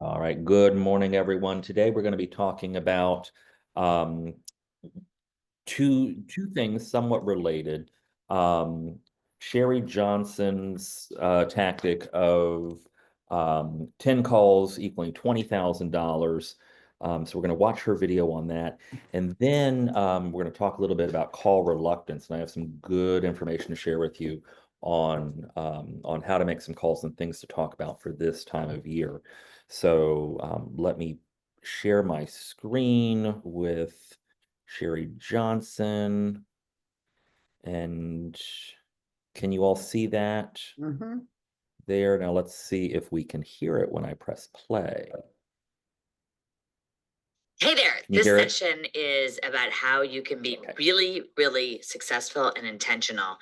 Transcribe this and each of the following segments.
All right, good morning, everyone. Today we're going to be talking about um, two things somewhat related. Um, Sherry Johnson's tactic of 10 calls equaling $20,000. So we're going to watch her video on that. And then we're going to talk a little bit about call reluctance. And I have some good information to share with you on how to make some calls and things to talk about for this time of year. So let me share my screen with Sherry Johnson. And can you all see that Mm-hmm. there? Now let's see if we can hear it when I press play. Hey there, Can you this hear it? session is about how you can be Okay. really successful and intentional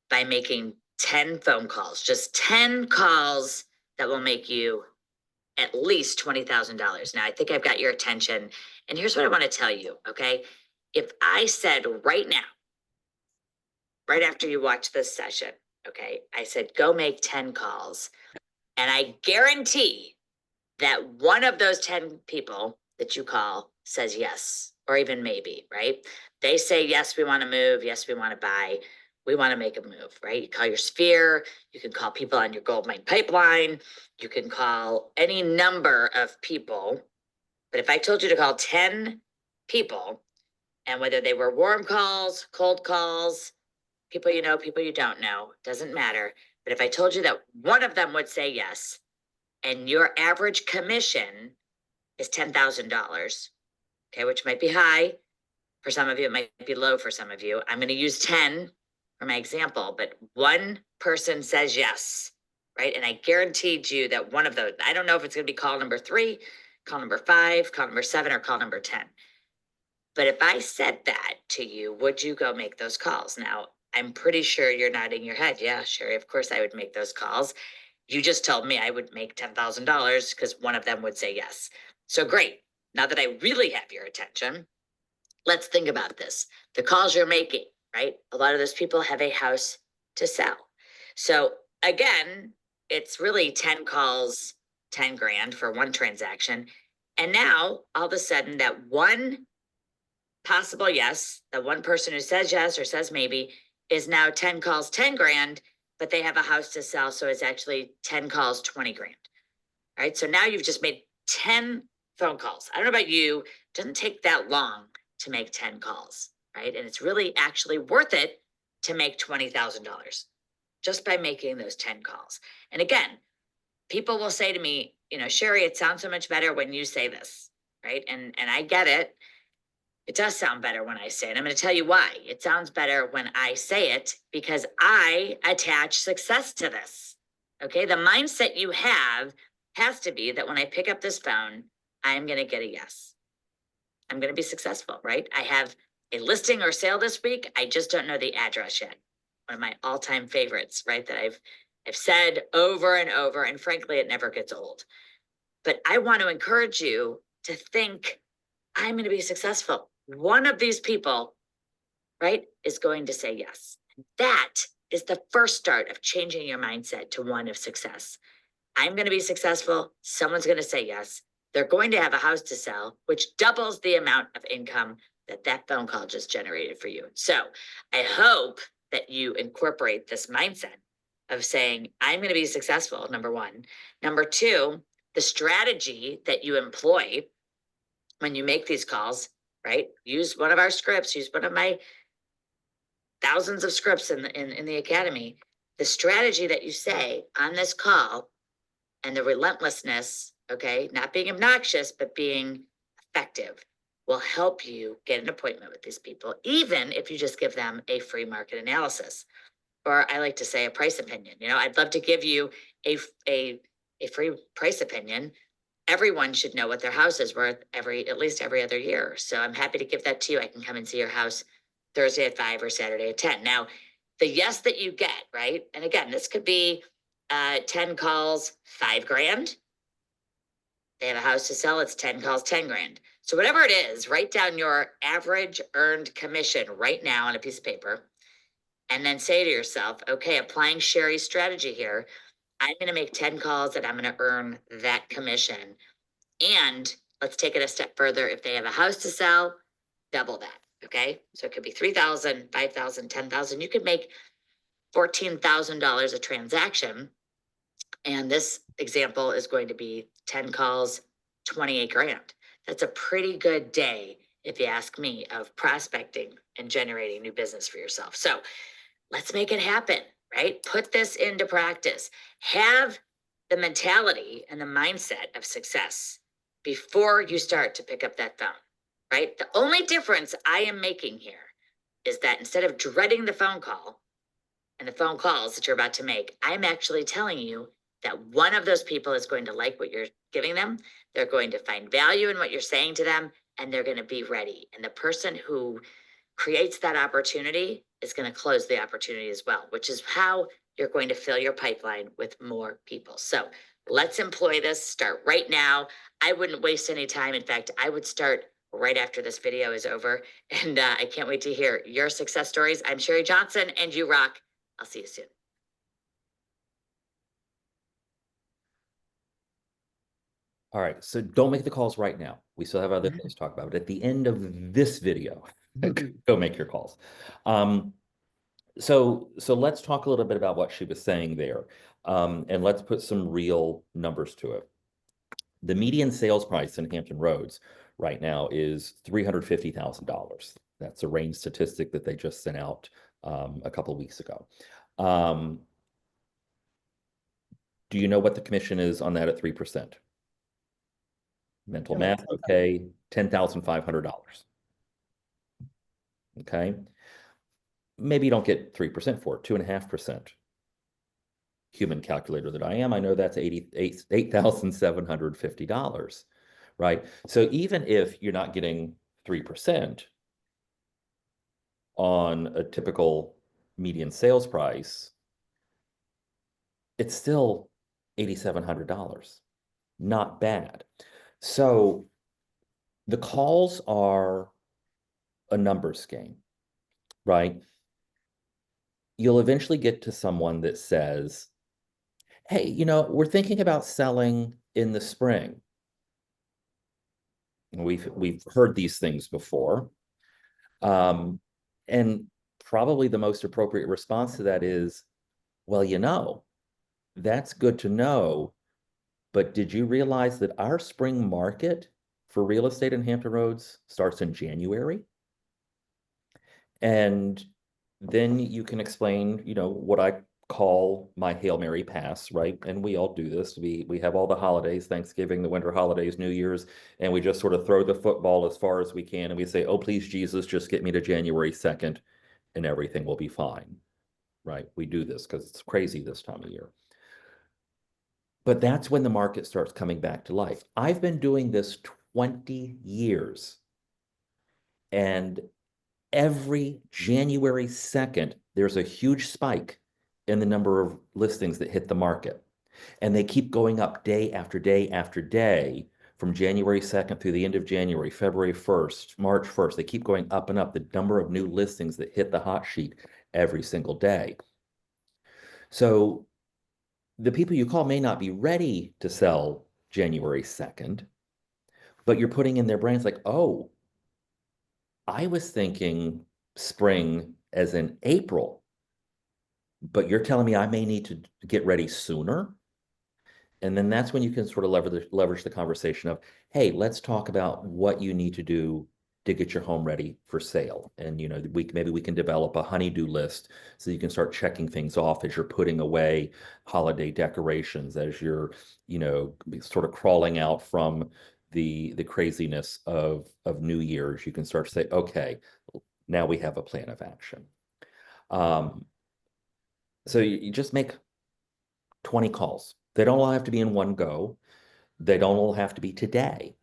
by making 10 phone calls, just 10 calls that will make you at least $20,000. Now, I think I've got your attention. And here's what I want to tell you, okay? If I said right now, right after you watch this session, okay, I said, go make 10 calls. And I guarantee that one of those 10 people that you call says yes, or even maybe, right? They say, yes, we want to move. Yes, we want to buy. We want to make a move, right? You call your sphere. You can call people on your gold mine pipeline. You can call any number of people. But if I told you to call 10 people, and whether they were warm calls, cold calls, people you know, people you don't know, doesn't matter. But if I told you that one of them would say yes, and your average commission is $10,000, okay, which might be high for some of you, it might be low for some of you. I'm going to use 10 for my example, but one person says yes, right? And I guaranteed you that one of those, I don't know if it's going to be call number 3, call number 5, call number 7, or call number 10. But if I said that to you, would you go make those calls? Now, I'm pretty sure you're nodding your head. Yeah, sure. Of course I would make those calls. You just told me I would make $10,000 because one of them would say yes. So great. Now that I really have your attention, let's think about this. The calls you're making, right? A lot of those people have a house to sell. So again, it's really 10 calls, 10 grand for one transaction. And now all of a sudden that one possible yes, the one person who says yes or says maybe is now 10 calls, 10 grand, but they have a house to sell. So it's actually 10 calls, 20 grand. All right. So now you've just made 10 phone calls. I don't know about you. It doesn't take that long to make 10 calls. Right. And it's really actually worth it to make $20,000 just by making those 10 calls. And again, people will say to me, Sherry, it sounds so much better when you say this. Right. And I get it. It does sound better when I say it. I'm going to tell you why. It sounds better when I say it because I attach success to this. Okay. The mindset you have has to be that when I pick up this phone, I'm going to get a yes. I'm going to be successful, right? I have a listing or sale this week. I just don't know the address yet. One of my all-time favorites, right? That I've said over and over, and frankly, it never gets old. But I want to encourage you to think, I'm going to be successful. One of these people, right, is going to say yes. That is the first start of changing your mindset to one of success. I'm going to be successful. Someone's going to say yes. They're going to have a house to sell, which doubles the amount of income that phone call just generated for you. So I hope that you incorporate this mindset of saying, I'm going to be successful, number one. Number two, the strategy that you employ when you make these calls, right? Use one of our scripts, use one of my thousands of scripts in the academy. The strategy that you say on this call and the relentlessness, okay, not being obnoxious, but being effective will help you get an appointment with these people, even if you just give them a free market analysis. Or I like to say a price opinion. I'd love to give you a free price opinion. Everyone should know what their house is worth at least every other year. So I'm happy to give that to you. I can come and see your house Thursday at 5 or Saturday at 10. Now, the yes that you get, right? And again, this could be 10 calls, 5 grand. They have a house to sell, it's 10 calls, 10 grand. So whatever it is, write down your average earned commission right now on a piece of paper. And then say to yourself, okay, applying Sherry's strategy here, I'm going to make 10 calls and I'm going to earn that commission. And let's take it a step further. If they have a house to sell, double that. Okay. So it could be 3,000, 5,000, 10,000. You could make $14,000 a transaction. And this example is going to be 10 calls, 28 grand. That's a pretty good day, if you ask me, of prospecting and generating new business for yourself. So let's make it happen, right? Put this into practice. Have the mentality and the mindset of success before you start to pick up that phone, right? The only difference I am making here is that instead of dreading the phone call and the phone calls that you're about to make, I'm actually telling you that one of those people is going to like what you're giving them. They're going to find value in what you're saying to them, and they're going to be ready. And the person who creates that opportunity is going to close the opportunity as well, which is how you're going to fill your pipeline with more people. So let's employ this. Start right now. I wouldn't waste any time. In fact, I would start right after this video is over. And I can't wait to hear your success stories. I'm Sherry Johnson, and you rock. I'll see you soon. All right, so don't make the calls right now. We still have other things to talk about. But at the end of this video, go make your calls. So let's talk a little bit about what she was saying there, and let's put some real numbers to it. The median sales price in Hampton Roads right now is $350,000. That's a range statistic that they just sent out a couple of weeks ago. Do you know what the commission is on that at 3%? Mental math, okay, $10,500. Okay. Maybe you don't get 3% for it, 2.5%. Human calculator that I am, I know that's $8,750, right? So even if you're not getting 3% on a typical median sales price, it's still $8,700. Not bad. So the calls are a numbers game, right? You'll eventually get to someone that says, hey, we're thinking about selling in the spring. We've heard these things before. And probably the most appropriate response to that is, well, that's good to know, but did you realize that our spring market for real estate in Hampton Roads starts in January? And then you can explain, what I call my Hail Mary pass, right? And we all do this. We have all the holidays, Thanksgiving, the winter holidays, New Year's, and we just sort of throw the football as far as we can. And we say, oh, please, Jesus, just get me to January 2nd and everything will be fine, right? We do this because it's crazy this time of year. But that's when the market starts coming back to life. I've been doing this 20 years. And every January 2nd, there's a huge spike in the number of listings that hit the market. And they keep going up day after day after day from January 2nd through the end of January, February 1st, March 1st. They keep going up and up, the number of new listings that hit the hot sheet every single day. So the people you call may not be ready to sell January 2nd, but you're putting in their brains like, oh, I was thinking spring as in April, but you're telling me I may need to get ready sooner. And then that's when you can sort of leverage the conversation of, hey, let's talk about what you need to do to get your home ready for sale. And maybe we can develop a honey-do list so you can start checking things off as you're putting away holiday decorations, as you're, sort of crawling out from the craziness of New Year's. You can start to say, okay, now we have a plan of action. So you just make 20 calls. They don't all have to be in one go. They don't all have to be today.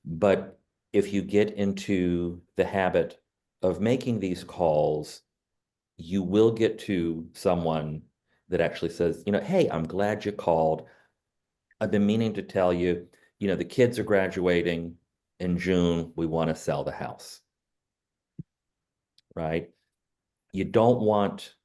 But if you get into the habit of making these calls, you will get to someone that actually says, hey, I'm glad you called. I've been meaning to tell you, the kids are graduating in June. We want to sell the house, right? You don't want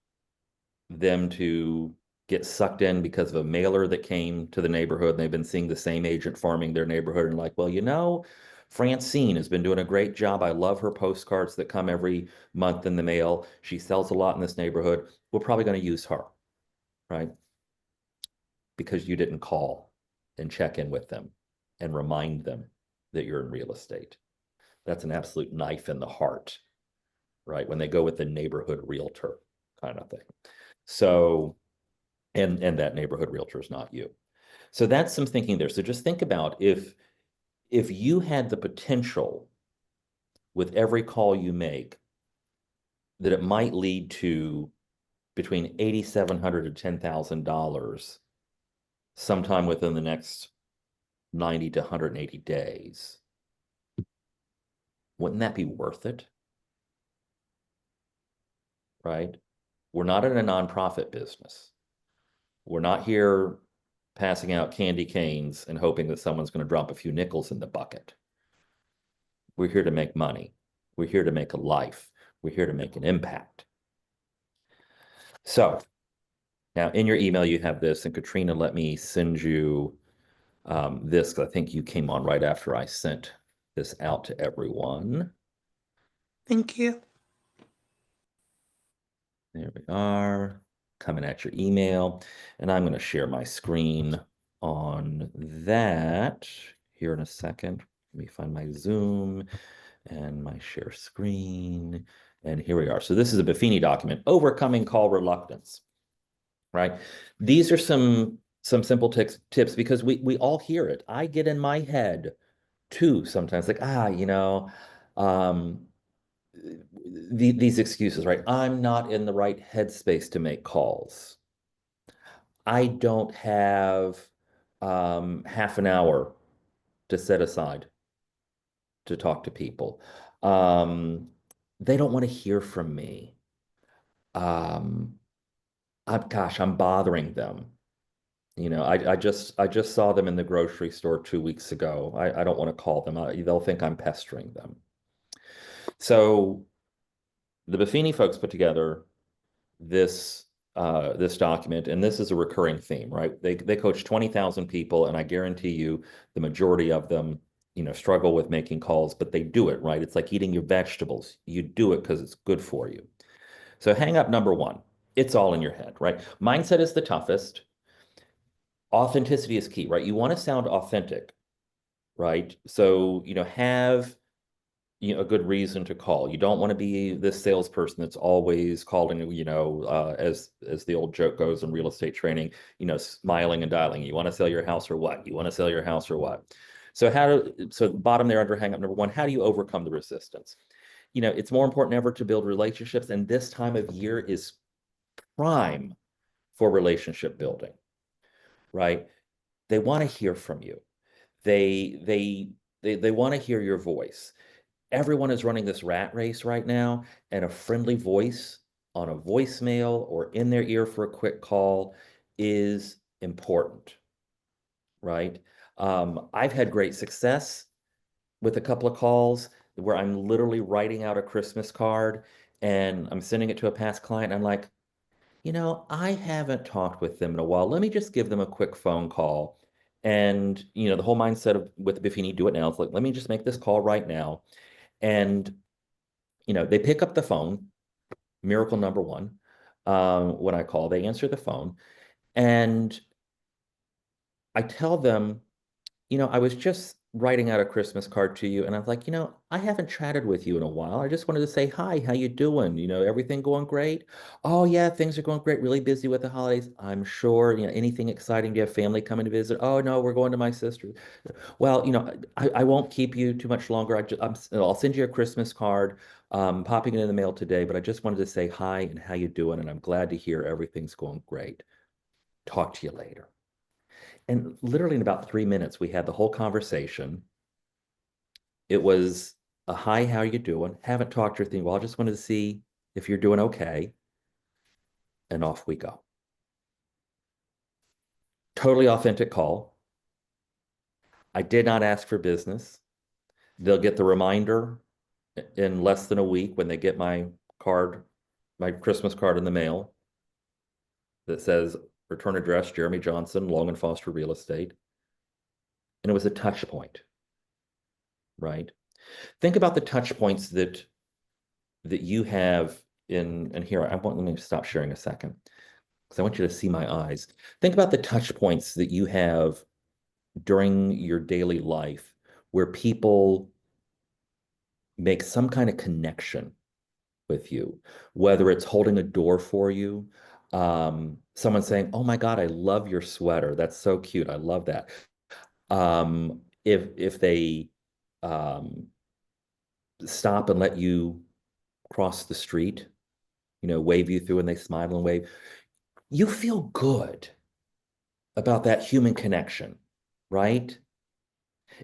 them to get sucked in because of a mailer that came to the neighborhood and they've been seeing the same agent farming their neighborhood and like, well, Francine has been doing a great job. I love her postcards that come every month in the mail. She sells a lot in this neighborhood. We're probably going to use her, right? Because you didn't call and check in with them and remind them that you're in real estate. That's an absolute knife in the heart, right? When they go with the neighborhood realtor kind of thing. So, and that neighborhood realtor is not you. So that's some thinking there. So just think about if you had the potential with every call you make that it might lead to between $8,700 to $10,000 sometime within the next 90 to 180 days. Wouldn't that be worth it? Right? We're not in a nonprofit business. We're not here passing out candy canes and hoping that someone's going to drop a few nickels in the bucket. We're here to make money. We're here to make a life. We're here to make an impact. So now in your email, you have this, and Katrina, let me send you this, because I think you came on right after I sent this out to everyone. Thank you. There we are, coming at your email. And I'm going to share my screen on that here in a second. Let me find my Zoom and my share screen. And here we are. So this is a Buffini document, Overcoming Call Reluctance, right? These are some simple tips because we all hear it. I get in my head too sometimes, like, um, these excuses, right? I'm not in the right headspace to make calls. I don't have half an hour to set aside to talk to people. They don't want to hear from me. Um, I'm bothering them. I just saw them in the grocery store 2 weeks ago. I don't want to call them. They'll think I'm pestering them. So the Buffini folks put together this document, and this is a recurring theme, right? They coach 20,000 people, and I guarantee you the majority of them, struggle with making calls, but they do it, right? It's like eating your vegetables. You do it because it's good for you. So hang up number one, it's all in your head, right? Mindset is the toughest. Authenticity is key, right? You want to sound authentic, right? So, have a good reason to call. You don't want to be this salesperson that's always calling, as the old joke goes in real estate training, smiling and dialing. You want to sell your house or what? You want to sell your house or what? So bottom there under hang up number one, how do you overcome the resistance? It's more important ever to build relationships, and this time of year is prime for relationship building, right? They want to hear from you. They want to hear your voice. Everyone is running this rat race right now, and a friendly voice on a voicemail or in their ear for a quick call is important, right? I've had great success with a couple of calls where I'm literally writing out a Christmas card and I'm sending it to a past client. I'm like, I haven't talked with them in a while. Let me just give them a quick phone call. And, the whole mindset of with Buffini, do it now. It's like, let me just make this call right now. And, they pick up the phone, miracle number one. When I call, they answer the phone. And I tell them, I was just writing out a Christmas card to you, and I was like, I haven't chatted with you in a while. I just wanted to say hi, how you doing? Everything going great? Oh yeah, things are going great. Really busy with the holidays. I'm sure, anything exciting? Do you have family coming to visit? Oh no, we're going to my sister. Well, I won't keep you too much longer. I'll send you a Christmas card, popping it in the mail today, but I just wanted to say hi and how you doing, and I'm glad to hear everything's going great. Talk to you later. And literally in about 3 minutes, we had the whole conversation. It was a hi, how you doing? Haven't talked to you in a while. I just wanted to see if you're doing okay. And off we go. Totally authentic call. I did not ask for business. They'll get the reminder in less than a week when they get my card, my Christmas card in the mail that says return address, Jeremy Johnson, Long and Foster Real Estate. And it was a touch point, right? Think about the touch points that you have and here, let me stop sharing a second, because I want you to see my eyes. Think about the touch points that you have during your daily life where people make some kind of connection with you, whether it's holding a door for you, someone saying, "Oh my God, I love your sweater. That's so cute. I love that." If they um, stop and let you cross the street, wave you through and they smile and wave, you feel good about that human connection, right?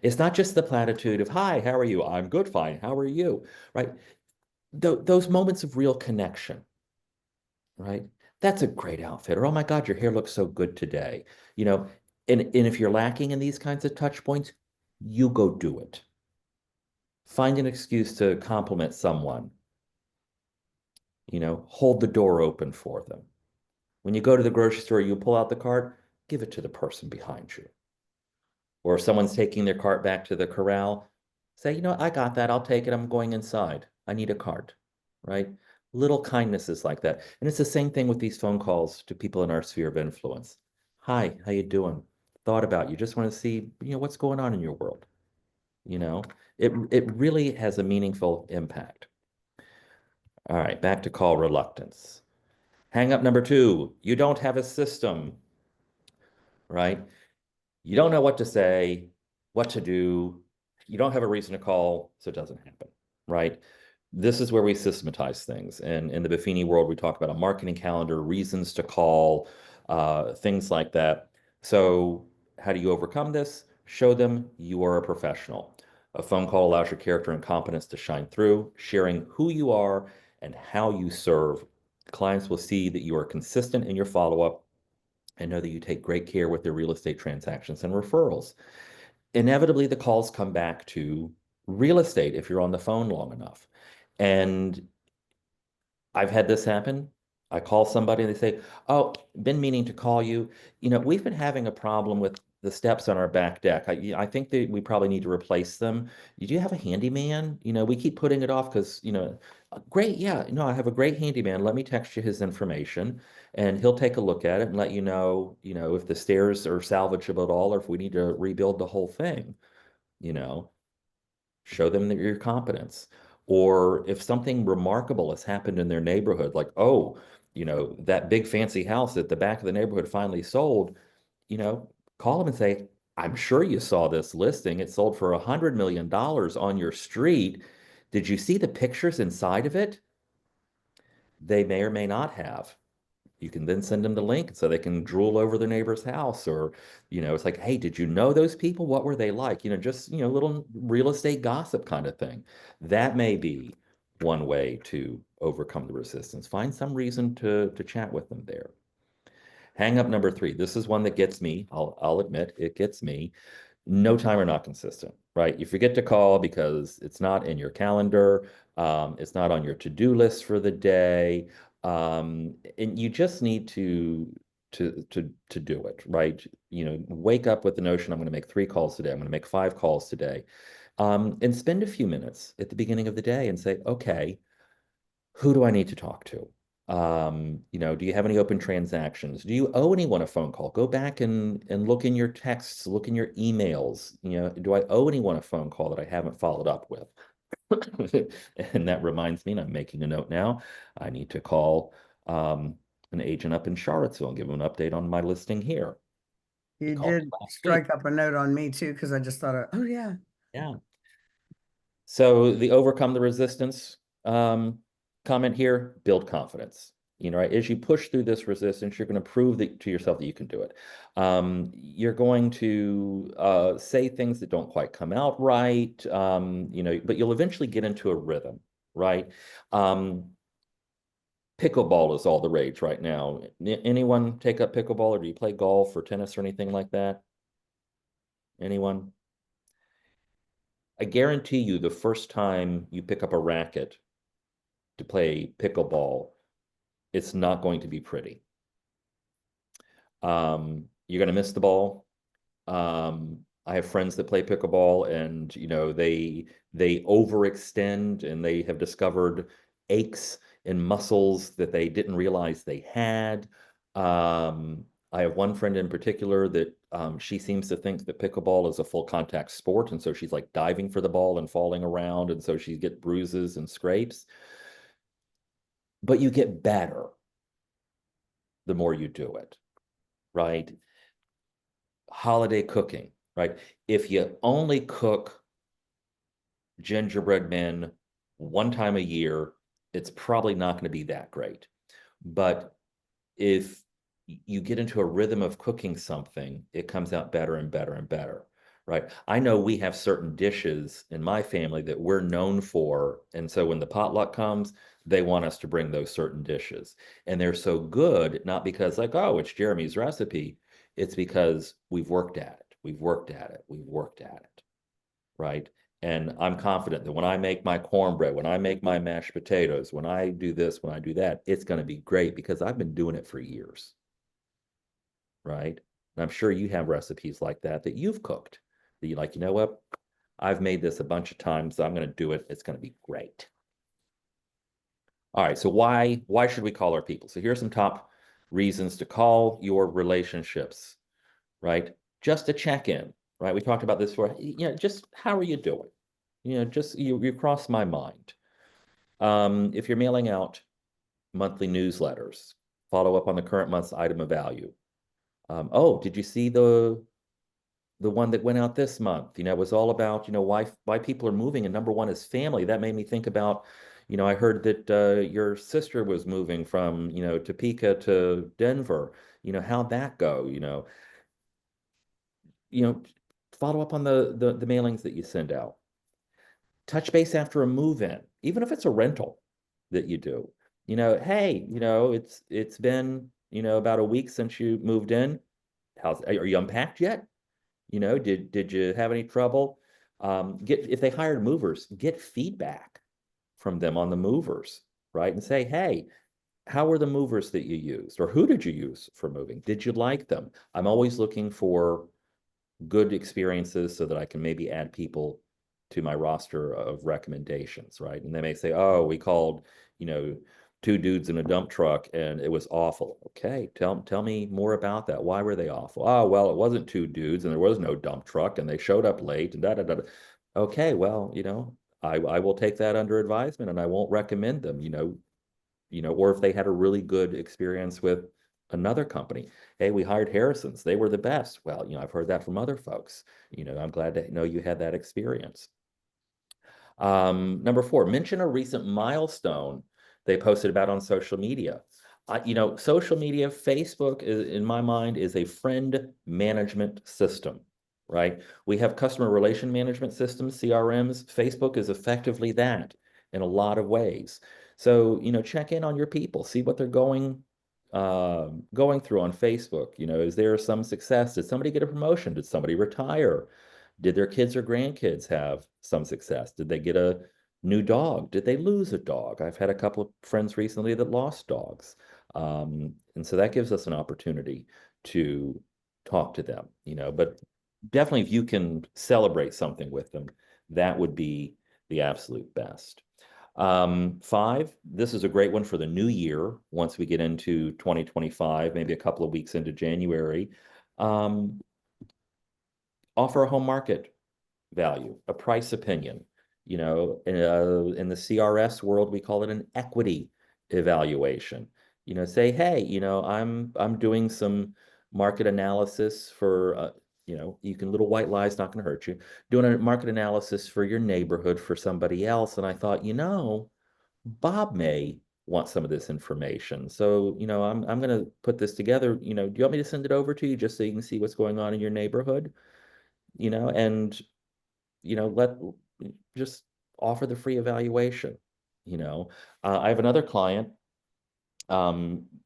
It's not just the platitude of, "Hi, how are you? I'm good, fine. How are you?" Right? Those moments of real connection, right? That's a great outfit. Or, "Oh my God, your hair looks so good today." You know, and if you're lacking in these kinds of touch points, you go do it. Find an excuse to compliment someone. Hold the door open for them. When you go to the grocery store, you pull out the cart, give it to the person behind you. Or if someone's taking their cart back to the corral, say, "I got that. I'll take it. I'm going inside. I need a cart," right? Little kindnesses like that. And it's the same thing with these phone calls to people in our sphere of influence. "Hi, how you doing? Thought about you. Just want to see, what's going on in your world." You know, it really has a meaningful impact. All right, back to call reluctance. Hang up number 2, you don't have a system, right? You don't know what to say, what to do. You don't have a reason to call, so it doesn't happen, right? This is where we systematize things. And in the Buffini world, we talk about a marketing calendar, reasons to call, things like that. So how do you overcome this? Show them you are a professional. A phone call allows your character and competence to shine through, sharing who you are and how you serve. Clients will see that you are consistent in your follow-up and know that you take great care with their real estate transactions and referrals. Inevitably, the calls come back to real estate if you're on the phone long enough. And I've had this happen. I call somebody and they say, "Oh, been meaning to call you. We've been having a problem with the steps on our back deck. I think that we probably need to replace them. Do you have a handyman? We keep putting it off because, great. Yeah, no, I have a great handyman. Let me text you his information and he'll take a look at it and let you know, if the stairs are salvageable at all or if we need to rebuild the whole thing, you know." Show them that your competence. Or if something remarkable has happened in their neighborhood, like, "Oh, that big fancy house at the back of the neighborhood finally sold," you know, call them and say, "I'm sure you saw this listing. It sold for $100 million on your street. Did you see the pictures inside of it?" They may or may not have. You can then send them the link so they can drool over their neighbor's house. Or, it's like, "Hey, did you know those people? What were they like?" Just, little real estate gossip kind of thing. That may be one way to overcome the resistance. Find some reason to chat with them there. Hang up number 3. This is one that gets me. I'll admit it gets me. No time or not consistent, right? You forget to call because it's not in your calendar. It's not on your to-do list for the day. And you just need to do it, right? Wake up with the notion, "I'm going to make 3 calls today. I'm going to make 5 calls today." And spend a few minutes at the beginning of the day and say, "Okay, who do I need to talk to? Do you have any open transactions? Do you owe anyone a phone call? Go back and look in your texts, look in your emails. Do I owe anyone a phone call that I haven't followed up with?" And that reminds me, and I'm making a note now, I need to call an agent up in Charlottesville and give him an update on my listing here. He You called me did last week. strike up a note on me too, because I just thought, oh yeah. Yeah. So the overcome the resistance comment here, build confidence. Right, as you push through this resistance, you're going to prove to yourself that you can do it. You're going to say things that don't quite come out right, but you'll eventually get into a rhythm, right? Pickleball is all the rage right now. Anyone take up pickleball, or do you play golf or tennis or anything like that? Anyone? I guarantee you the first time you pick up a racket to play pickleball, it's not going to be pretty. You're going to miss the ball. I have friends that play pickleball, and they overextend, and they have discovered aches in muscles that they didn't realize they had. I have one friend in particular that she seems to think that pickleball is a full contact sport, and so she's like diving for the ball and falling around, and so she gets bruises and scrapes. But you get better the more you do it, right? Holiday cooking, right? If you only cook gingerbread men one time a year, it's probably not going to be that great. But if you get into a rhythm of cooking something, it comes out better and better and better, right? I know we have certain dishes in my family that we're known for. And so when the potluck comes, they want us to bring those certain dishes. And they're so good, not because like, oh, it's Jeremy's recipe. It's because we've worked at it. We've worked at it. We've worked at it, right? And I'm confident that when I make my cornbread, when I make my mashed potatoes, when I do this, when I do that, it's going to be great because I've been doing it for years, right? And I'm sure you have recipes like that you've cooked that you like, you know what? I've made this a bunch of times. So I'm going to do it. It's going to be great. All right. So why should we call our people? So here's some top reasons to call your relationships, right? Just to check in, right? We talked about this before. Just how are you doing? Just you cross my mind. If you're mailing out monthly newsletters, follow up on the current month's item of value. Oh, did you see the one that went out this month? It was all about, why people are moving, and number one is family. That made me think about, I heard that your sister was moving from, Topeka to Denver. How'd that go? You know, follow up on the mailings that you send out. Touch base after a move-in, even if it's a rental that you do. Hey, it's been, about a week since you moved in. Are you unpacked yet? Did you have any trouble? If they hired movers, get feedback from them on the movers, right? And say, hey, how were the movers that you used, or who did you use for moving? Did you like them? I'm always looking for good experiences so that I can maybe add people to my roster of recommendations, right? And they may say, oh, we called, two dudes in a dump truck and it was awful. Okay, tell me more about that. Why were they awful? Oh, well, it wasn't two dudes and there was no dump truck and they showed up late and da da da. Okay, well, I will take that under advisement and I won't recommend them, or if they had a really good experience with another company. Hey, we hired Harrisons. They were the best. Well, I've heard that from other folks. I'm glad to know you had that experience. Number four, mention a recent milestone they posted about on social media. Social media, Facebook, in my mind, is a friend management system, right? We have customer relation management systems, CRMs. Facebook is effectively that in a lot of ways. So, check in on your people, see what they're going through on Facebook. Is there some success? Did somebody get a promotion? Did somebody retire? Did their kids or grandkids have some success? Did they get a new dog? Did they lose a dog? I've had a couple of friends recently that lost dogs. And so that gives us an opportunity to talk to them, but definitely if you can celebrate something with them, that would be the absolute best. Five, this is a great one for the new year. Once we get into 2025, maybe a couple of weeks into January, offer a home market value, a price opinion. In the CRS world, we call it an equity evaluation. Say, hey, I'm doing some market analysis for, you can little white lies, not going to hurt you. Doing a market analysis for your neighborhood for somebody else, and I thought, Bob may want some of this information. So, I'm going to put this together. Do you want me to send it over to you just so you can see what's going on in your neighborhood? And let just offer the free evaluation. I have another client.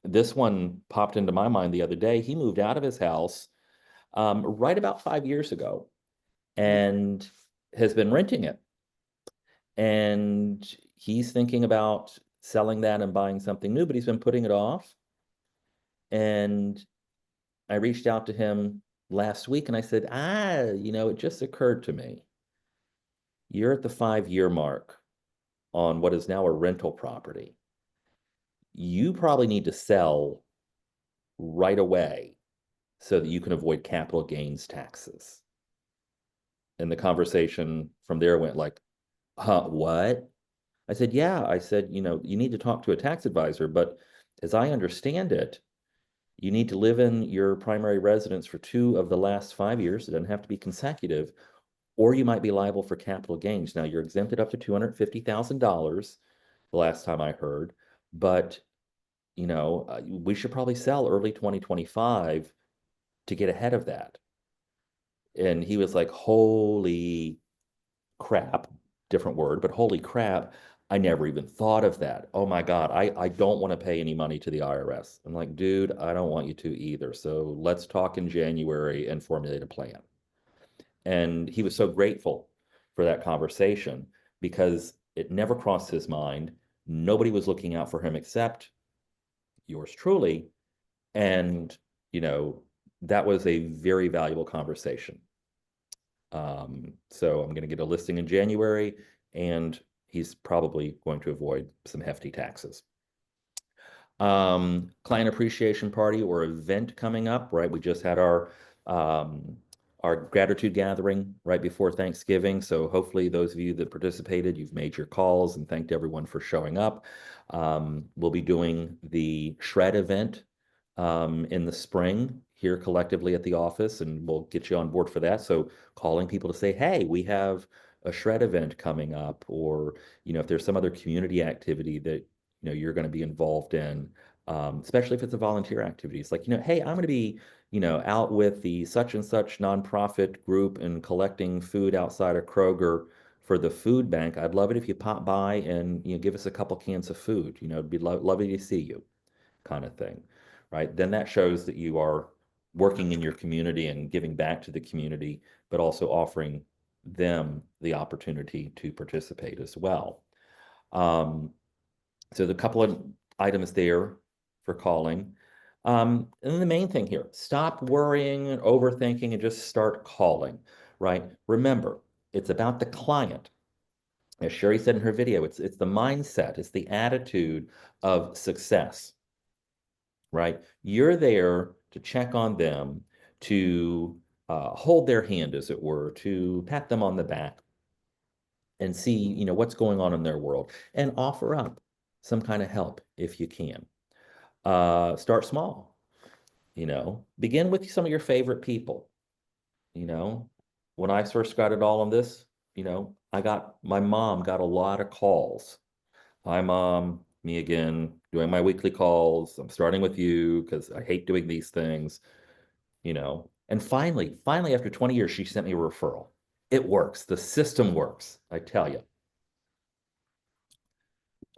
This one popped into my mind the other day. He moved out of his house right about 5 years ago and has been renting it. And he's thinking about selling that and buying something new, but he's been putting it off. And I reached out to him last week and I said, it just occurred to me. You're at the 5-year mark on what is now a rental property. You probably need to sell right away so that you can avoid capital gains taxes. And the conversation from there went like, huh, what? I said, yeah. I said, you need to talk to a tax advisor, but as I understand it, you need to live in your primary residence for 2 of the last 5 years. It doesn't have to be consecutive, or you might be liable for capital gains. Now, you're exempted up to $250,000 the last time I heard, but we should probably sell early 2025 to get ahead of that. And he was like, holy crap, different word, but holy crap, I never even thought of that. Oh my God, I don't want to pay any money to the IRS. I'm like, dude, I don't want you to either. So let's talk in January and formulate a plan. And he was so grateful for that conversation because it never crossed his mind. Nobody was looking out for him except yours truly. And, you know, that was a very valuable conversation. So I'm going to get a listing in January, and he's probably going to avoid some hefty taxes. Client appreciation party or event coming up, right? We just had our gratitude gathering right before Thanksgiving. So hopefully those of you that participated, you've made your calls and thanked everyone for showing up. We'll be doing the shred event in the spring here collectively at the office, and we'll get you on board for that. So calling people to say, hey, we have a shred event coming up, or, if there's some other community activity that, you're going to be involved in, especially if it's a volunteer activity. It's like, hey, I'm going to be, out with the such and such nonprofit group and collecting food outside of Kroger for the food bank. I'd love it if you pop by and, give us a couple cans of food. It'd be lovely to see you, kind of thing, right? Then that shows that you are working in your community and giving back to the community, but also offering them the opportunity to participate as well. So the couple of items there for calling. And then the main thing here, stop worrying and overthinking and just start calling, right? Remember, it's about the client. As Sherry said in her video, it's the mindset, it's the attitude of success, right? You're there to check on them, to hold their hand, as it were, to pat them on the back and see, what's going on in their world and offer up some kind of help if you can. Start small, begin with some of your favorite people. When I first got it all on this, my mom got a lot of calls. Hi, Mom, me again, doing my weekly calls. I'm starting with you because I hate doing these things, And finally, after 20 years, she sent me a referral. It works. The system works, I tell you.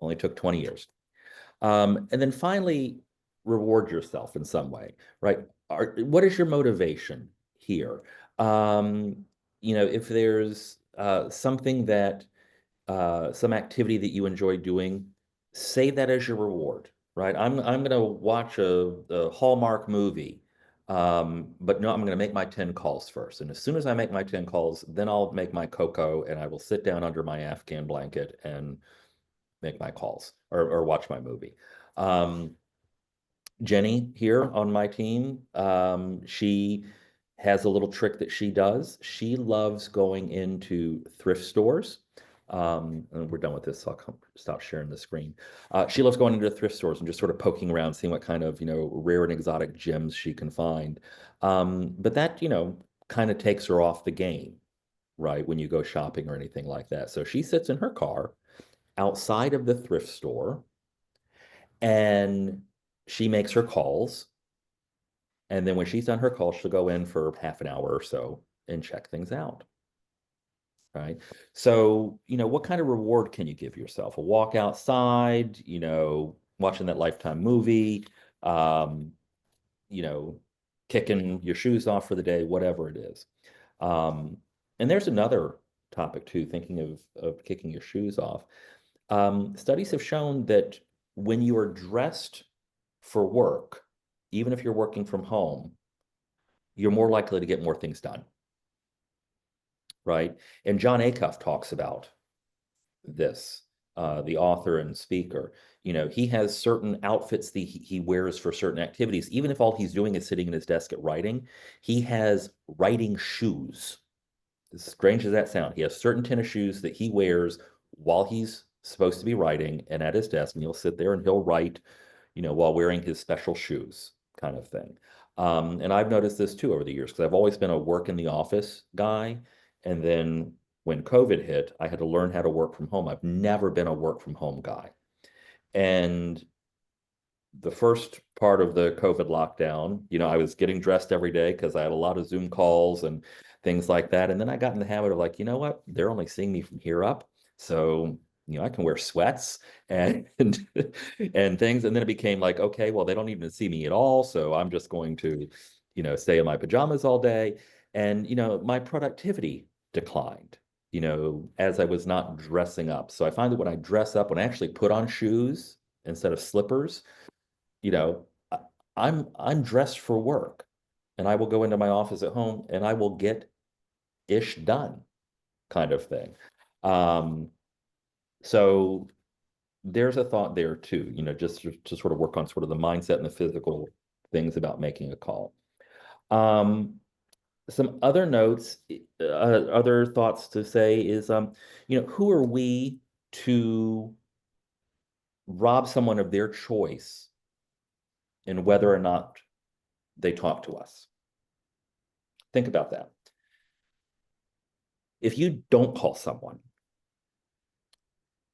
Only took 20 years. And then finally, reward yourself in some way, right? What is your motivation here? If there's something that some activity that you enjoy doing, save that as your reward, right? I'm going to watch a Hallmark movie, but no, I'm going to make my 10 calls first. And as soon as I make my 10 calls, then I'll make my cocoa and I will sit down under my Afghan blanket and make my calls or watch my movie. Jenny here on my team, she has a little trick that she does. She loves going into thrift stores. And we're done with this, so I'll stop sharing the screen. She loves going into thrift stores and just sort of poking around, seeing what kind of, rare and exotic gems she can find. But that, kind of takes her off the game, right? When you go shopping or anything like that. So she sits in her car outside of the thrift store and she makes her calls. And then when she's done her call, she'll go in for half an hour or so and check things out. Right. So, what kind of reward can you give yourself? A walk outside, watching that Lifetime movie, um, kicking your shoes off for the day, whatever it is. And there's another topic too, thinking of kicking your shoes off. Studies have shown that when you are dressed for work, even if you're working from home, you're more likely to get more things done, right? And John Acuff talks about this, the author and speaker. He has certain outfits that he wears for certain activities. Even if all he's doing is sitting at his desk at writing, he has writing shoes. As strange as that sounds, he has certain tennis shoes that he wears while he's supposed to be writing and at his desk, and he'll sit there and he'll write, while wearing his special shoes, kind of thing. And I've noticed this too over the years because I've always been a work in the office guy. And then when COVID hit, I had to learn how to work from home. I've never been a work from home guy. And the first part of the COVID lockdown, I was getting dressed every day because I had a lot of Zoom calls and things like that. And then I got in the habit of like, you know what? They're only seeing me from here up. So, I can wear sweats and and things. And then it became like, okay, well, they don't even see me at all. So I'm just going to, stay in my pajamas all day. And, my productivity declined, as I was not dressing up. So I find that when I dress up, when I actually put on shoes instead of slippers, you know, I- I'm dressed for work, and I will go into my office at home and I will get ish done, kind of thing. Um, so there's a thought there too, just to sort of work on sort of the mindset and the physical things about making a call. Um, some other notes, other thoughts to say is, who are we to rob someone of their choice in whether or not they talk to us? Think about that. If you don't call someone,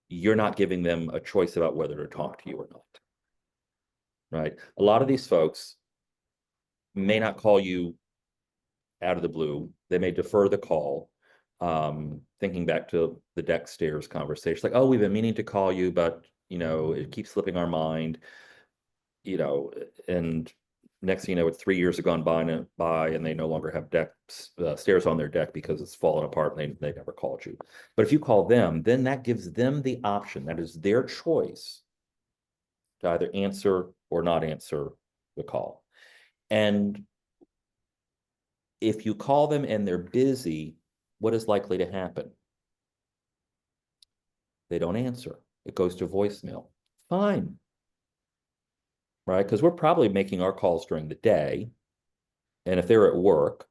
you're not giving them a choice about whether to talk to you or not, right? A lot of these folks may not call you out of the blue. They may defer the call. Thinking back to the deck stairs conversation, like, oh, we've been meaning to call you, but it keeps slipping our mind, and next thing you know, it's 3 years have gone by and they no longer have stairs on their deck because it's fallen apart and they never called you. But if you call them, then that gives them the option. That is their choice to either answer or not answer the call. And if you call them and they're busy, what is likely to happen? They don't answer. It goes to voicemail. Fine, right? Because we're probably making our calls during the day. And if they're at work,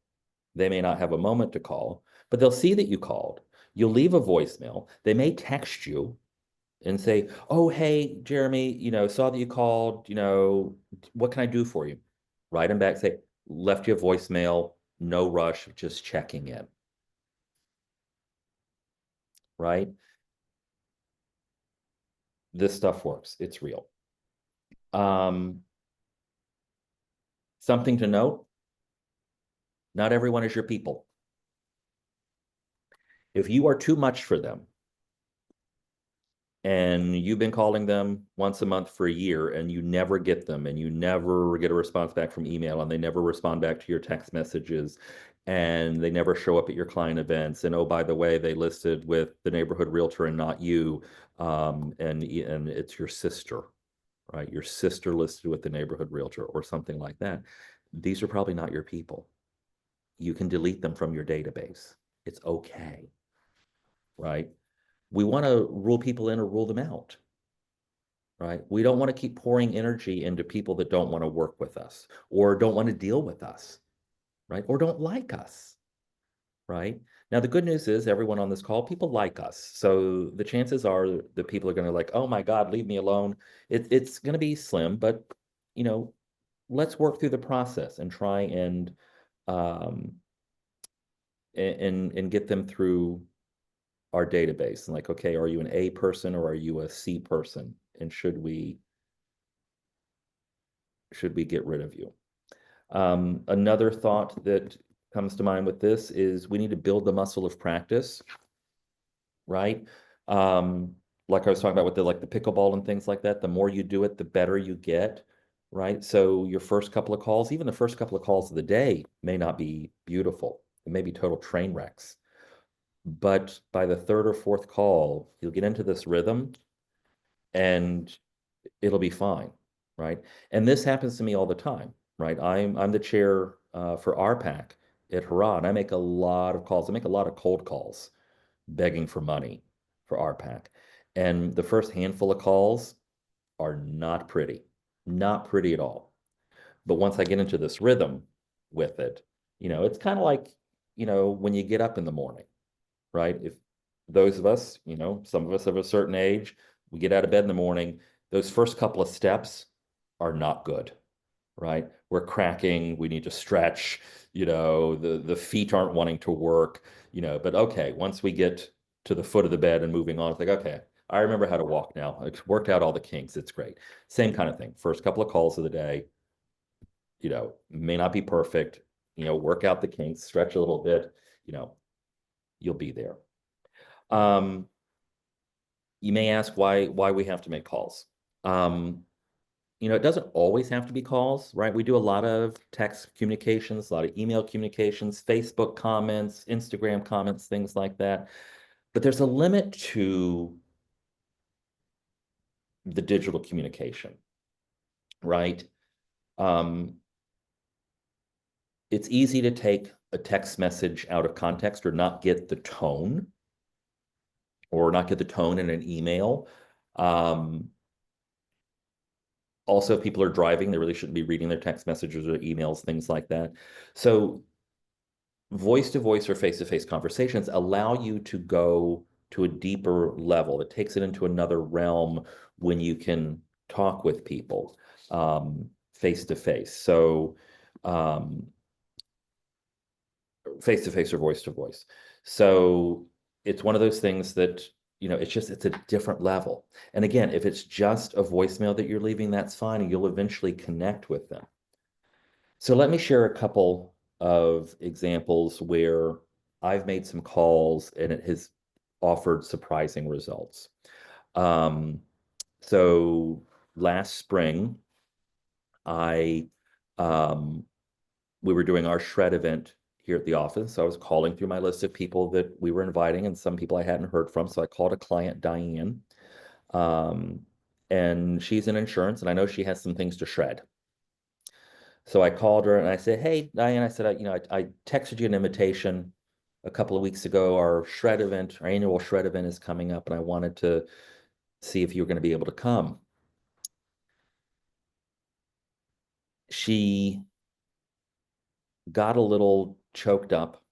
they may not have a moment to call, but they'll see that you called. You'll leave a voicemail. They may text you and say, oh, hey, Jeremy, saw that you called, what can I do for you? Write them back, say, left you a voicemail, no rush, just checking in, right? This stuff works. It's real. Something to note, not everyone is your people. If you are too much for them, and you've been calling them once a month for a year and you never get them and you never get a response back from email and they never respond back to your text messages and they never show up at your client events, and oh, by the way, they listed with the neighborhood realtor and not you, and it's your sister, right? Your sister listed with the neighborhood realtor or something like that. These are probably not your people. You can delete them from your database. It's okay, right? We want to rule people in or rule them out, right? We don't want to keep pouring energy into people that don't want to work with us or don't want to deal with us, right? Or don't like us, right? Now, the good news is everyone on this call, people like us. So the chances are that people are going to like, oh my God, leave me alone. It's going to be slim, but you know, let's work through the process and try um, and get them through our database. And like, okay, are you an A person or are you a C person? And should we get rid of you? Another thought that comes to mind with this is we need to build the muscle of practice, right? Like I was talking about with the pickleball and things like that, the more you do it, the better you get, right? So your first couple of calls, even the first couple of calls of the day may not be beautiful. It may be total train wrecks. But by the third or fourth call, you'll get into this rhythm and it'll be fine, right? And this happens to me all the time, right? I'm the chair for RPAC at Hurrah, and I make a lot of calls. I make a lot of cold calls begging for money for RPAC. And the first handful of calls are not pretty at all. But once I get into this rhythm with it, it's kind of like, when you get up in the morning, right? If those of us, some of us of a certain age, we get out of bed in the morning, those first couple of steps are not good, right? We're cracking, we need to stretch, the feet aren't wanting to work, but okay, once we get to the foot of the bed and moving on, it's like, okay, I remember how to walk now. I've worked out all the kinks. It's great. Same kind of thing. First couple of calls of the day, may not be perfect, work out the kinks, stretch a little bit, you'll be there. You may ask why we have to make calls. It doesn't always have to be calls, right? We do a lot of text communications, a lot of email communications, Facebook comments, Instagram comments, things like that. But there's a limit to the digital communication, right? It's easy to take a text message out of context or not get the tone in an email. Also, if people are driving, they really shouldn't be reading their text messages or emails, things like that. So voice-to-voice or face-to-face conversations allow you to go to a deeper level. It takes it into another realm when you can talk with people face-to-face. So face-to-face or voice-to-voice. So it's one of those things that, it's a different level. And again, if it's just a voicemail that you're leaving, that's fine, and you'll eventually connect with them. So let me share a couple of examples where I've made some calls and it has offered surprising results. So last spring, I we were doing our shred event here at the office. So I was calling through my list of people that we were inviting and some people I hadn't heard from. So I called a client, Diane, and she's in insurance, and I know she has some things to shred. So I called her and I said, "Hey, Diane," I said, I texted you an invitation a couple of weeks ago. Our shred event, our annual shred event is coming up, and I wanted to see if you were going to be able to come." She got a little choked up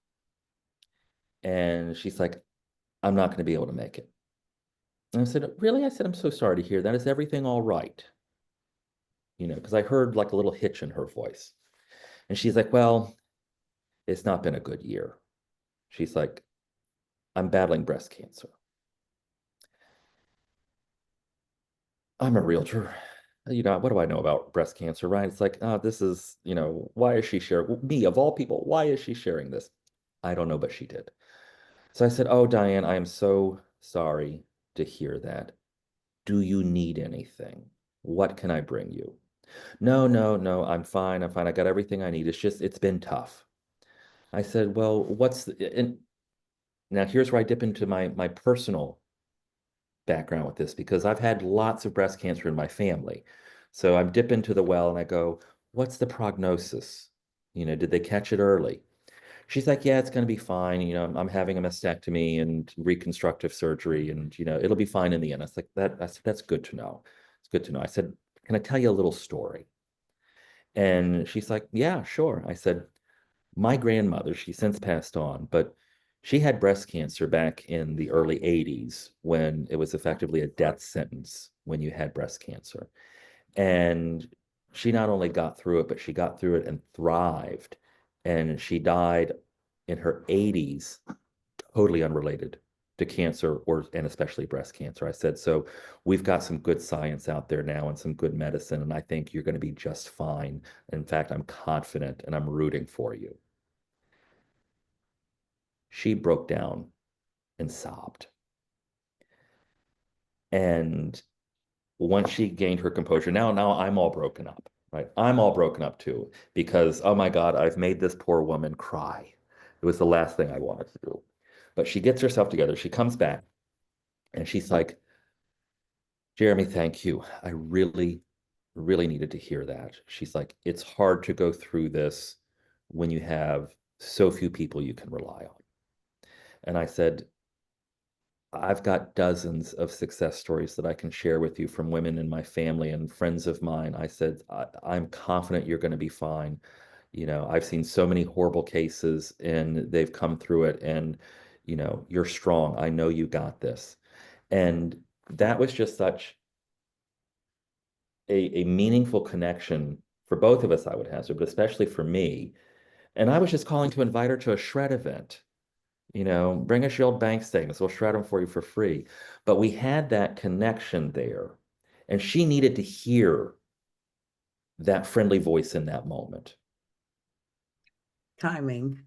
and she's like, "I'm not going to be able to make it." And I said, "Really?" I said, "I'm so sorry to hear that. Is everything all right?" Because I heard like a little hitch in her voice. And she's like, "Well, it's not been a good year." She's like, "I'm battling breast cancer. I'm a realtor. What do I know about breast cancer, right?" It's like, this is, why is she sharing? Me, of all people, why is she sharing this? I don't know, but she did. So I said, "Oh, Diane, I am so sorry to hear that. Do you need anything? What can I bring you?" "No, no, no, I'm fine. I'm fine. I got everything I need. It's been tough." I said, "Well, and now here's where I dip into my personal background with this, because I've had lots of breast cancer in my family. So I'm dipping into the well and I go, what's the prognosis? Did they catch it early?" She's like, "Yeah, it's going to be fine. I'm having a mastectomy and reconstructive surgery, and, it'll be fine in the end." I was like, that's good to know. It's good to know. I said, "Can I tell you a little story?" And she's like, "Yeah, sure." I said, "My grandmother, she's since passed on, but she had breast cancer back in the early 80s when it was effectively a death sentence when you had breast cancer. And she not only got through it, but she got through it and thrived. And she died in her 80s, totally unrelated to cancer and especially breast cancer." I said, "So we've got some good science out there now and some good medicine, and I think you're going to be just fine. In fact, I'm confident and I'm rooting for you." She broke down and sobbed. And once she gained her composure, now I'm all broken up, right? I'm all broken up too, because, oh my God, I've made this poor woman cry. It was the last thing I wanted to do. But she gets herself together. She comes back and she's like, "Jeremy, thank you. I really, really needed to hear that." She's like, "It's hard to go through this when you have so few people you can rely on. And I said, I've got dozens of success stories that I can share with you from women in my family and friends of mine. I said, I'm confident you're going to be fine. I've seen so many horrible cases and they've come through it, and, you're strong. I know you got this. And that was just such a meaningful connection for both of us, I would hazard, but especially for me. And I was just calling to invite her to a shred event. Bring us your old bank statements. We'll shred them for you for free. But we had that connection there. And she needed to hear that friendly voice in that moment. Timing.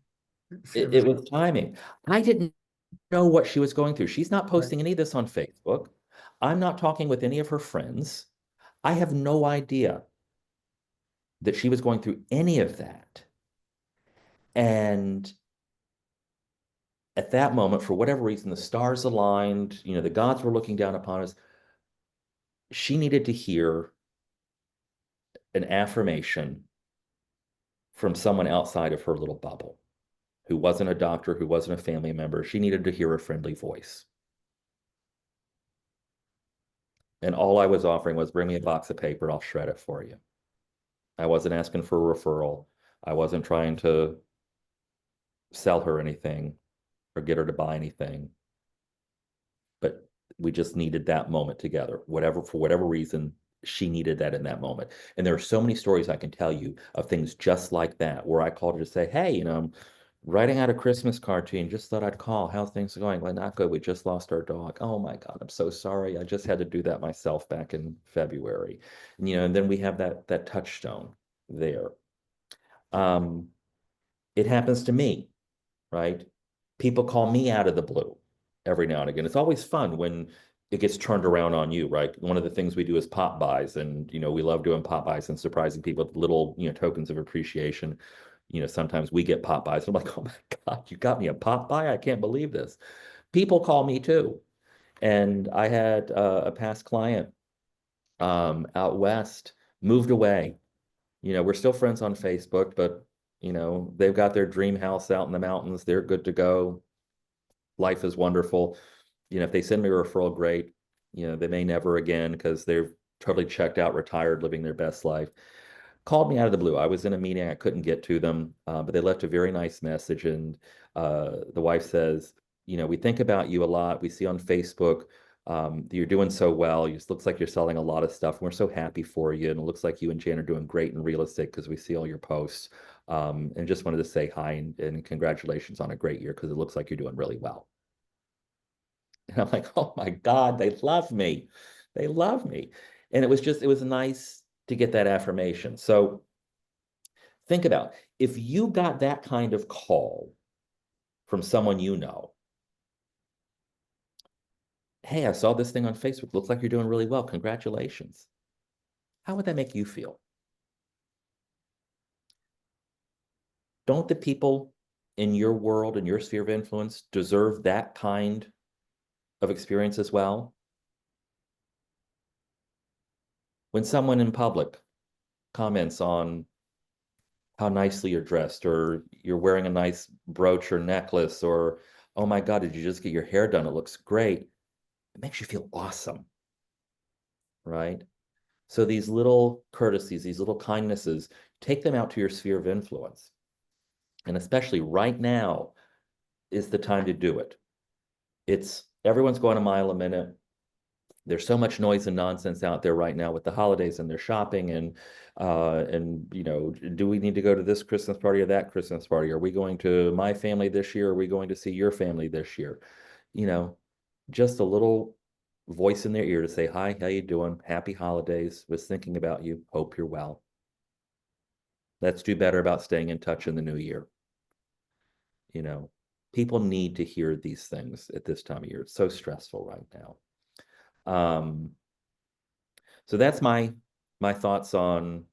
It was timing. I didn't know what she was going through. She's not posting any of this on Facebook. I'm not talking with any of her friends. I have no idea that she was going through any of that. And at that moment, for whatever reason, the stars aligned, the gods were looking down upon us. She needed to hear an affirmation from someone outside of her little bubble, who wasn't a doctor, who wasn't a family member. She needed to hear a friendly voice. And all I was offering was, bring me a box of paper, I'll shred it for you. I wasn't asking for a referral. I wasn't trying to sell her anything or get her to buy anything. But we just needed that moment together. For whatever reason, she needed that in that moment. And there are so many stories I can tell you of things just like that, where I called her to say, hey, I'm writing out a Christmas card to you and just thought I'd call. How's things going? Well, not good. We just lost our dog. Oh my God, I'm so sorry. I just had to do that myself back in February. And then we have that touchstone there. It happens to me, right? People call me out of the blue every now and again. It's always fun when it gets turned around on you, right? One of the things we do is pop buys, and we love doing pop buys and surprising people with little tokens of appreciation. Sometimes we get pop buys. I'm like, oh my God, you got me a pop buy? I can't believe this. People call me too. And I had a past client out west, moved away. We're still friends on Facebook, but they've got their dream house out in the mountains. They're good to go. Life is wonderful. If they send me a referral, great. They may never again because they're totally checked out, retired, living their best life. Called me out of the blue. I was in a meeting, I couldn't get to them, but they left a very nice message. And the wife says, we think about you a lot. We see on Facebook that you're doing so well. It looks like you're selling a lot of stuff. And we're so happy for you. And it looks like you and Jan are doing great in real estate because we see all your posts. And just wanted to say hi and congratulations on a great year, because it looks like you're doing really well. And I'm like, oh my God, they love me. They love me. And it was nice to get that affirmation. So think about, if you got that kind of call from someone hey, I saw this thing on Facebook. Looks like you're doing really well. Congratulations. How would that make you feel? Don't the people in your world, in your sphere of influence, deserve that kind of experience as well? When someone in public comments on how nicely you're dressed, or you're wearing a nice brooch or necklace, or, oh my God, did you just get your hair done? It looks great. It makes you feel awesome, right? So these little courtesies, these little kindnesses, take them out to your sphere of influence. And especially right now is the time to do it. Everyone's going a mile a minute. There's so much noise and nonsense out there right now with the holidays and their shopping, and do we need to go to this Christmas party or that Christmas party? Are we going to my family this year? Are we going to see your family this year? Just a little voice in their ear to say, hi, how you doing? Happy holidays. Was thinking about you. Hope you're well. Let's do better about staying in touch in the new year. People need to hear these things at this time of year. It's so stressful right now. So that's my thoughts on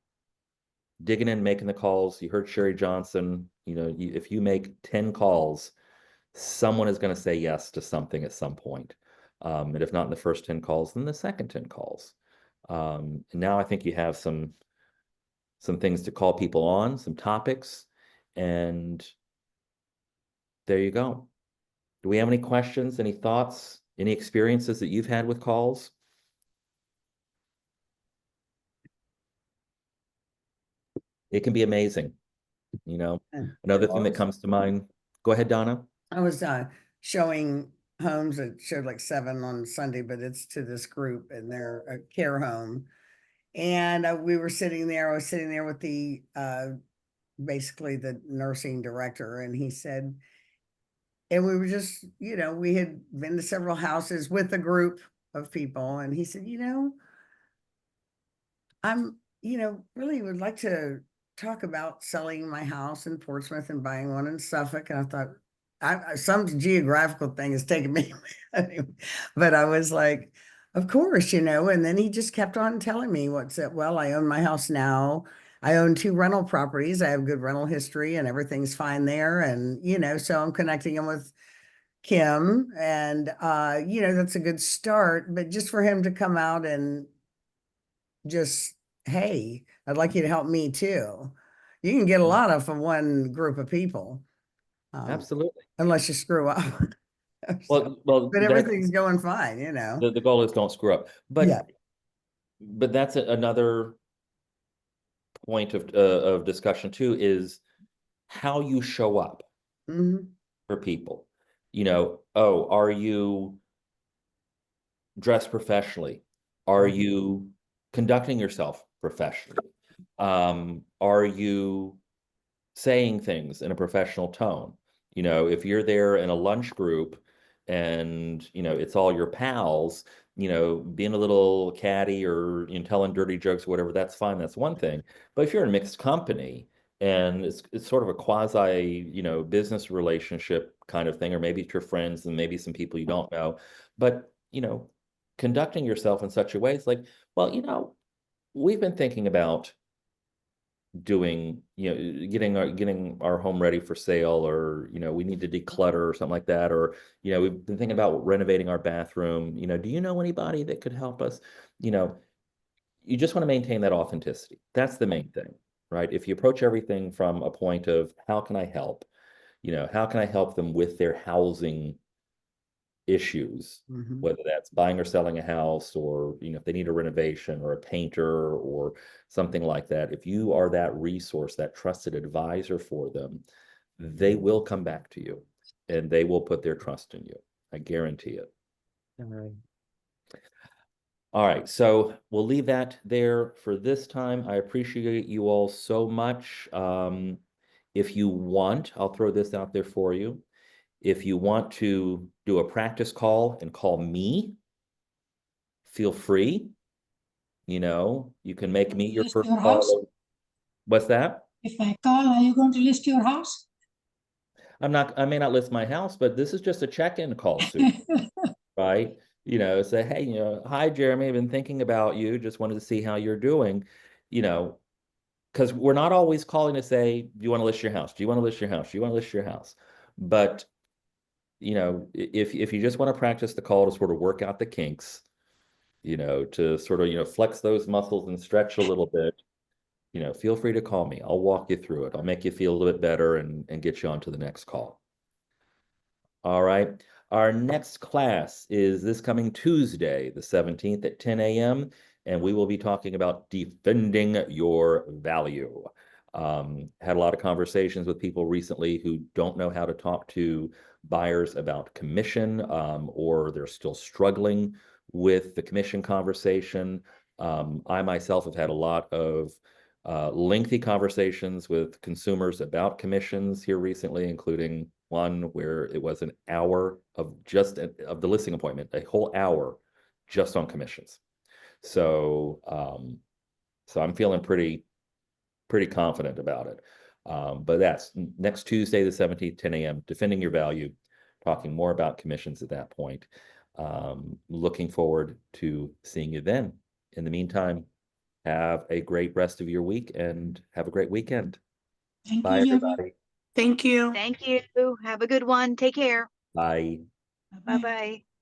digging in, making the calls. You heard Sherry Johnson. If you make 10 calls, someone is going to say yes to something at some point. And if not in the first 10 calls, then the second 10 calls. And now I think you have some things to call people on, some topics. And there you go. Do we have any questions, any thoughts, any experiences that you've had with calls? It can be amazing, you know. And Another thing that calls. comes to mind. Go ahead, Donna. I was showing homes. It showed like 7 on Sunday, but it's to this group and they're a care home. And we were sitting there. I was sitting there with the basically the nursing director, and he said, and we were just, we had been to several houses with a group of people, and he said, I'm, really would like to talk about selling my house in Portsmouth and buying one in Suffolk. And I thought, some geographical thing is taking me, but I was like, of course, and then he just kept on telling me what's it. Well, I own my house now. I own 2 rental properties. I have good rental history and everything's fine there. And, so I'm connecting him with Kim, and, that's a good start, but just for him to come out and just, hey, I'd like you to help me too. You can get a lot of from one group of people. Absolutely. Unless you screw up. Well, But everything's going fine, the goal is don't screw up. But Yeah. but that's another point of discussion too, is how you show up Mhm. for people. Oh, are you dressed professionally? Are Mhm. you conducting yourself professionally? Are you saying things in a professional tone? If you're there in a lunch group and, it's all your pals, being a little catty or, telling dirty jokes or whatever, that's fine. That's one thing. But if you're in mixed company and it's sort of a quasi, business relationship kind of thing, or maybe it's your friends and maybe some people you don't know, but, conducting yourself in such a way, it's like, well, we've been thinking about doing, getting our home ready for sale, or, we need to declutter or something like that, or, we've been thinking about renovating our bathroom. Do you know anybody that could help us? You just want to maintain that authenticity. That's the main thing, right? If you approach everything from a point of how can I help, how can I help them with their housing issues, Mhm. whether that's buying or selling a house, or if they need a renovation or a painter or something like that. If you are that resource, that trusted advisor for them, they will come back to you and they will put their trust in you. I guarantee it. All right. All right, so we'll leave that there for this time. I appreciate you all so much. If you want, I'll throw this out there for you. If you want to do a practice call and call me, feel free. You can make me your List first your house? call. What's that? If I call, are you going to list your house? I may not list my house, but this is just a check-in call, Sue, right? Say, hey, hi, Jeremy, I've been thinking about you, just wanted to see how you're doing, because we're not always calling to say, do you want to list your house? Do you want to list your house? Do you want to list your house? But, if you just want to practice the call to sort of work out the kinks, to sort of, flex those muscles and stretch a little bit, feel free to call me. I'll walk you through it. I'll make you feel a little bit better and get you on to the next call. All right. Our next class is this coming Tuesday, the 17th at 10 a.m., and we will be talking about defending your value. Had a lot of conversations with people recently who don't know how to talk to buyers about commission, or they're still struggling with the commission conversation. I myself have had a lot of lengthy conversations with consumers about commissions here recently, including one where it was an hour of the listing appointment, a whole hour just on commissions. So, so I'm feeling pretty confident about it. But that's next Tuesday, the 17th, 10 a.m., defending your value, talking more about commissions at that point. Looking forward to seeing you then. In the meantime, have a great rest of your week and have a great weekend. Thank Bye, you, Jeremy. everybody. Thank you. Thank you. Have a good one. Take care. Bye. Bye-bye. Bye-bye.